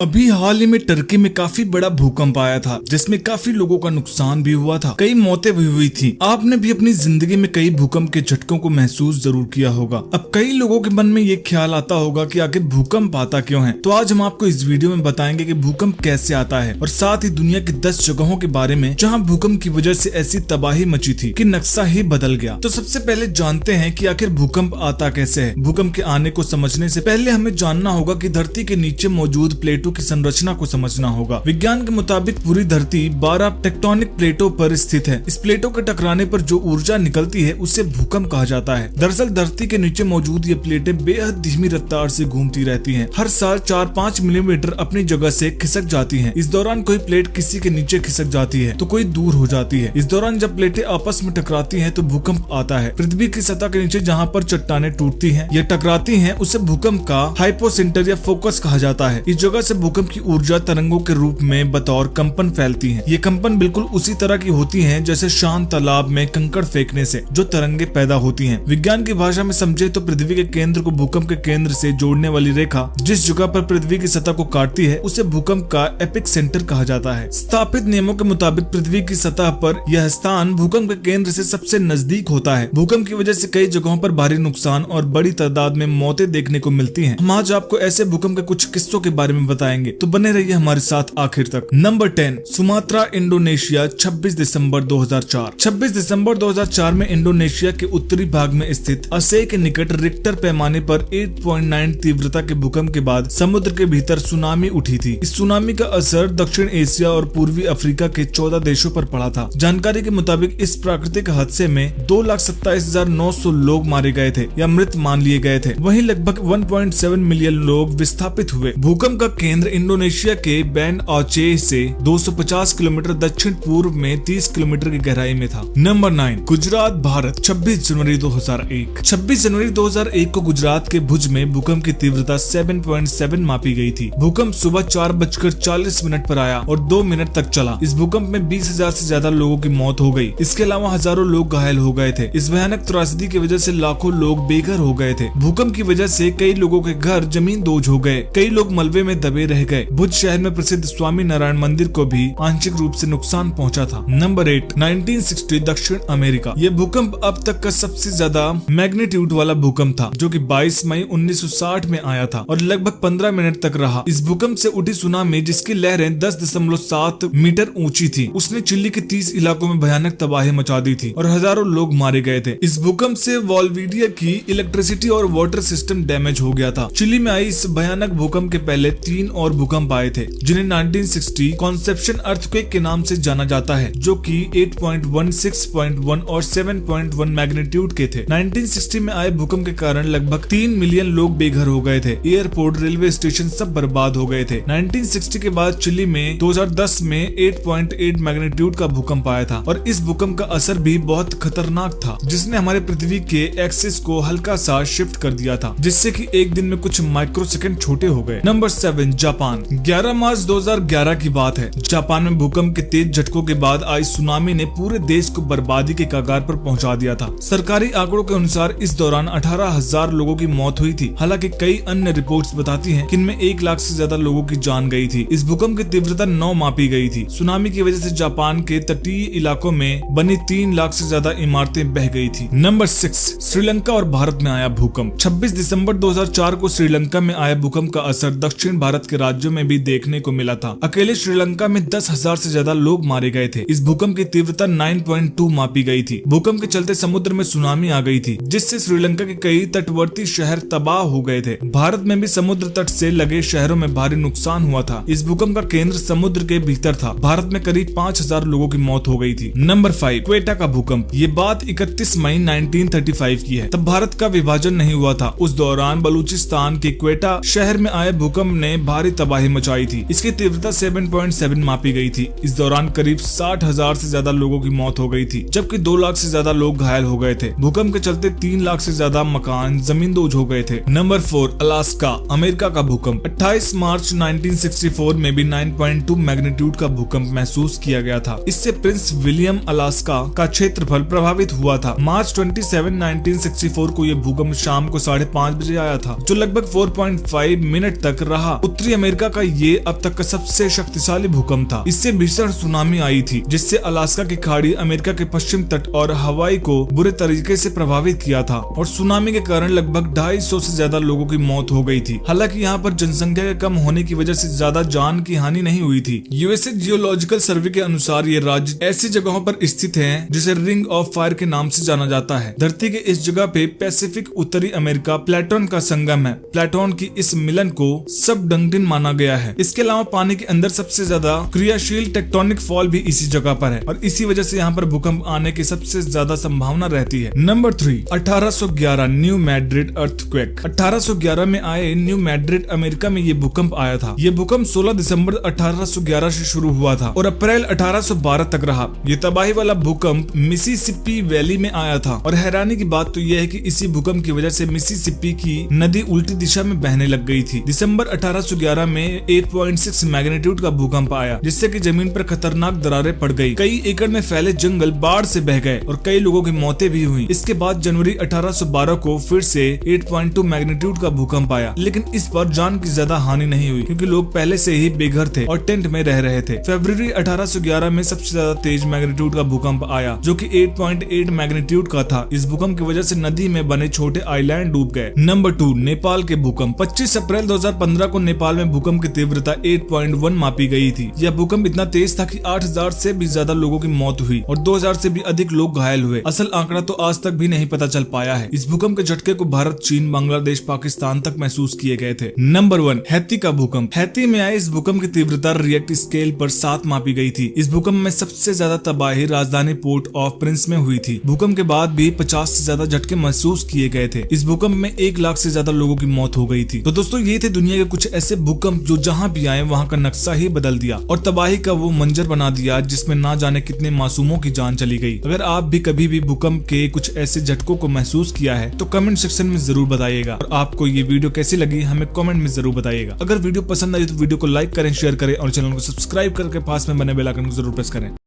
अभी हाल ही में टर्की में काफी बड़ा भूकंप आया था, जिसमें काफी लोगों का नुकसान भी हुआ था, कई मौतें भी हुई थी। आपने भी अपनी जिंदगी में कई भूकंप के झटकों को महसूस जरूर किया होगा। अब कई लोगों के मन में ये ख्याल आता होगा कि आखिर भूकंप आता क्यों है। तो आज हम आपको इस वीडियो में बताएंगे कि भूकंप कैसे आता है और साथ ही दुनिया की 10 जगहों के बारे में जहाँ भूकंप की वजह से ऐसी तबाही मची थी कि नक्शा ही बदल गया। तो सबसे पहले जानते हैं कि आखिर भूकंप आता कैसे है। भूकंप के आने को समझने से पहले हमें जानना होगा कि धरती के नीचे मौजूद प्लेटों की संरचना को समझना होगा। विज्ञान के मुताबिक पूरी धरती 12 टेक्टोनिक प्लेटों पर स्थित है। इस प्लेटों के टकराने पर जो ऊर्जा निकलती है उसे भूकंप कहा जाता है। दरअसल धरती के नीचे मौजूद ये प्लेटें बेहद धीमी रफ्तार से घूमती रहती हैं। हर साल 4-5 मिलीमीटर अपनी जगह से खिसक जाती हैं। इस दौरान कोई प्लेट किसी के नीचे खिसक जाती है तो कोई दूर हो जाती है। इस दौरान जब प्लेटें आपस में टकराती हैं तो भूकंप आता है। पृथ्वी की सतह के नीचे जहाँ पर चट्टानें टूटती हैं या टकराती हैं उसे भूकंप का हाइपोसेंटर या फोकस कहा जाता है। इस जगह से भूकंप की ऊर्जा तरंगों के रूप में बतौर कंपन फैलती है। ये कंपन बिल्कुल उसी तरह की होती हैं जैसे शांत तालाब में कंकड़ फेंकने से जो तरंगे पैदा होती हैं। विज्ञान की भाषा में समझे तो पृथ्वी के केंद्र को भूकंप के केंद्र से जोड़ने वाली रेखा जिस जगह पर पृथ्वी की सतह को काटती है उसे भूकंप का एपिक सेंटर कहा जाता है। स्थापित नियमों के मुताबिक पृथ्वी की सतह पर यह स्थान भूकंप के केंद्र से सबसे नजदीक होता है। भूकंप की वजह से कई जगहों पर भारी नुकसान और बड़ी तादाद में मौतें देखने को मिलती हैं। हम आज आपको ऐसे भूकंप के कुछ किस्सों के बारे में बताएंगे, तो बने रहिए हमारे साथ आखिर तक। नंबर 10, सुमात्रा, इंडोनेशिया, 26 दिसंबर 2004। 26 दिसंबर 2004 में इंडोनेशिया के उत्तरी भाग में स्थित असे के निकट रिक्टर पैमाने पर 8.9 तीव्रता के भूकंप के बाद समुद्र के भीतर सुनामी उठी थी। इस सुनामी का असर दक्षिण एशिया और पूर्वी अफ्रीका के 14 देशों पर पड़ा था। जानकारी के मुताबिक इस प्राकृतिक हादसे में 2,27,900 लोग मारे गए थे या मृत मान लिए गए थे। वहीं लगभग 1.7 मिलियन लोग विस्थापित हुए। भूकंप का केंद्र इंडोनेशिया के बैंड आचे से 250 किलोमीटर दक्षिण पूर्व में 30 किलोमीटर की गहराई में था। नंबर 9, गुजरात, भारत, 26 जनवरी 2001। 26 जनवरी 2001 को गुजरात के भुज में भूकंप की तीव्रता 7.7 मापी गई थी। भूकंप सुबह 4:40 पर आया और 2 मिनट तक चला। इस भूकंप में 20,000 से ज्यादा लोगों की मौत हो गई। इसके अलावा हजारों लोग घायल हो गए थे। इस भयानक त्रासदी की वजह से लाखों लोग बेघर हो गए थे। भूकंप की वजह से कई लोगों के घर जमीन दोज हो गए। कई लोग मलबे में दबे रह गए। भुज शहर में प्रसिद्ध स्वामी नारायण मंदिर को भी आंशिक रूप से नुकसान पहुंचा था। नंबर 8, 1960, दक्षिण अमेरिका। यह भूकंप अब तक का सबसे ज्यादा मैग्नीट्यूड वाला भूकंप था, जो कि 22 मई 1960 में आया था और लगभग 15 मिनट तक रहा। इस भूकंप से उठी सुनामी, जिसकी लहरें 10.7 मीटर ऊंची थी, उसने चिली के 30 इलाकों में भयानक तबाही मचा दी थी और हजारों लोग मारे गए थे। इस भूकंप से वोल्विडिया की इलेक्ट्रिसिटी और वाटर सिस्टम डैमेज हो गया था। चिली में आई इस भयानक भूकंप के पहले 3 और भूकंप आए थे, जिन्हें 1960 कॉन्सेप्शन अर्थक्वेक के नाम से जाना जाता है, जो कि 8.1, 6.1 और 7.1 मैग्नीट्यूड के थे। 1960 में आए भूकंप के कारण लगभग 3 मिलियन लोग बेघर हो गए थे। एयरपोर्ट, रेलवे स्टेशन सब बर्बाद हो गए थे। 1960 के बाद चिली में 2010 में 8.8 मैग्नीट्यूड का भूकंप आया था और इस भूकंप का असर भी बहुत खतरनाक था, जिसने हमारे पृथ्वी के एक्सिस को हल्का सा शिफ्ट कर दिया था, जिससे कि एक दिन में कुछ माइक्रोसेकंड छोटे हो गए। Number 7, Japan. 11 मार्च 2011 की बात है। जापान में भूकंप के तेज झटकों के बाद आई सुनामी ने पूरे देश को बर्बादी के कगार पर पहुंचा दिया था। सरकारी आंकड़ों के अनुसार इस दौरान 18,000 लोगों की मौत हुई थी। हालांकि कई अन्य रिपोर्ट्स बताती हैं कि इनमें 1 लाख से ज्यादा लोगों की जान गई थी। इस भूकंप की तीव्रता 9 मापी गई थी। सुनामी की वजह से जापान के तटीय इलाकों में बनी 3 लाख से ज्यादा इमारतें बह गई थी। नंबर 6, श्रीलंका और भारत में आया भूकंप। 26 दिसंबर 2004 को श्रीलंका में आया भूकंप का असर दक्षिण भारत के राज्यों में भी देखने को मिला था। अकेले श्रीलंका में 10,000 से ज्यादा लोग मारे गए थे। इस भूकंप की तीव्रता 9.2 मापी गई थी। भूकंप के चलते समुद्र में सुनामी आ गई थी, जिससे श्रीलंका के कई तटवर्ती शहर तबाह हो गए थे। भारत में भी समुद्र तट से लगे शहरों में भारी नुकसान हुआ था। इस भूकंप का केंद्र समुद्र के भीतर था। भारत में करीब 5,000 लोगों की मौत हो गई थी। नंबर 5, क्वेटा का भूकंप। ये बात 31 मई 1935 की है। तब भारत का विभाजन नहीं हुआ था। उस दौरान बलूचिस्तान के क्वेटा शहर में आए भूकंप ने भारी तबाही मचाई थी। इसकी तीव्रता 7.7 मापी गई थी। इस दौरान करीब 60,000 से ज्यादा लोगों की मौत हो गई थी, जबकि 2 लाख से ज्यादा लोग घायल हो गए थे। भूकंप के चलते 3 लाख से ज्यादा मकान जमींदोज हो गए थे। नंबर 4, अलास्का, अमेरिका का भूकंप। 28 मार्च 1964 में भी 9.2 मैग्नीट्यूड का भूकंप महसूस किया गया था। इससे प्रिंस विलियम, अलास्का का क्षेत्रफल प्रभावित हुआ था। मार्च 27, 1964 को यह भूकंप शाम को 5:30 बजे आया था, जो लगभग 4.5 मिनट तक रहा। उत्तरी उत्तरी अमेरिका का ये अब तक का सबसे शक्तिशाली भूकंप था। इससे भीषण सुनामी आई थी जिससे अलास्का की खाड़ी, अमेरिका के पश्चिम तट और हवाई को बुरे तरीके से प्रभावित किया था और सुनामी के कारण लगभग 250 से ज्यादा लोगों की मौत हो गई थी। हालांकि यहाँ पर जनसंख्या के कम होने की वजह से ज्यादा जान की हानि नहीं हुई थी। यूएसए जियोलॉजिकल सर्वे के अनुसार ये राज्य ऐसी जगहों पर स्थित है जिसे रिंग ऑफ फायर के नाम से जाना जाता है। धरती के इस जगह पे पैसिफिक, उत्तरी अमेरिका, प्लेटोन का संगम है। प्लेटोन की इस मिलन को सबडंक्टिन माना गया है। इसके अलावा पानी के अंदर सबसे ज्यादा क्रियाशील टेक्टोनिक फॉल भी इसी जगह पर है और इसी वजह से यहाँ पर भूकंप आने की सबसे ज्यादा संभावना रहती है। Number 3, 1811 new Madrid earthquake. 1811 में आए न्यू मैड्रिड अमेरिका में ये भूकंप आया था। ये भूकंप 16 दिसंबर 1811 से शुरू हुआ था और अप्रैल 1812 तक रहा। ये तबाही वाला भूकंप मिसिसिपी वैली में आया था और हैरानी की बात तो यह है कि इसी भूकंप की वजह से मिसिसिपी की नदी उल्टी दिशा में बहने लग गई थी। दिसंबर 1811 में 8.6 मैग्नीट्यूड का भूकंप आया जिससे कि जमीन पर खतरनाक दरारें पड़ गई। कई एकड़ में फैले जंगल बाढ़ से बह गए और कई लोगों की मौतें भी हुई। इसके बाद जनवरी 1812 को फिर से 8.2 मैग्नीट्यूड का भूकंप आया, लेकिन इस पर जान की ज्यादा हानि नहीं हुई क्योंकि लोग पहले से ही बेघर थे और टेंट में रह रहे थे। फरवरी 1811 में सबसे ज्यादा तेज मैग्नीट्यूड का भूकंप आया जो कि 8.8 मैग्नीट्यूड का था। इस भूकंप की वजह से नदी में बने छोटे आइलैंड डूब गए। नंबर 2, नेपाल के भूकंप। 25 अप्रैल 2015 को नेपाल में भूकंप की तीव्रता 8.1 मापी गई थी। यह भूकंप इतना तेज था कि 8000 से भी ज्यादा लोगों की मौत हुई और 2000 से भी अधिक लोग घायल हुए। असल आंकड़ा तो आज तक भी नहीं पता चल पाया है। इस भूकंप के झटके को भारत, चीन, बांग्लादेश, पाकिस्तान तक महसूस किए गए थे। नंबर 1, हैती का भूकंप। हैती में आए इस भूकंप की तीव्रता रिएक्टर स्केल पर 7 मापी गई थी। इस भूकंप में सबसे ज्यादा तबाही राजधानी पोर्ट ऑफ प्रिंस में हुई थी। भूकंप के बाद भी 50 से ज्यादा झटके महसूस किए गए थे। इस भूकंप में 1 लाख से ज्यादा लोगों की मौत हो गई थी। तो दोस्तों ये थे दुनिया के कुछ ऐसे भूकंप जो जहां भी आए वहां का नक्शा ही बदल दिया और तबाही का वो मंजर बना दिया जिसमें ना जाने कितने मासूमों की जान चली गई। अगर आप भी कभी भी भूकंप के कुछ ऐसे झटकों को महसूस किया है तो कमेंट सेक्शन में जरूर बताइएगा और आपको ये वीडियो कैसी लगी हमें कमेंट में जरूर बताइएगा। अगर वीडियो पसंद आई तो वीडियो को लाइक करें, शेयर करें और चैनल को सब्सक्राइब करके पास में बने बेल आइकन को जरूर प्रेस करें।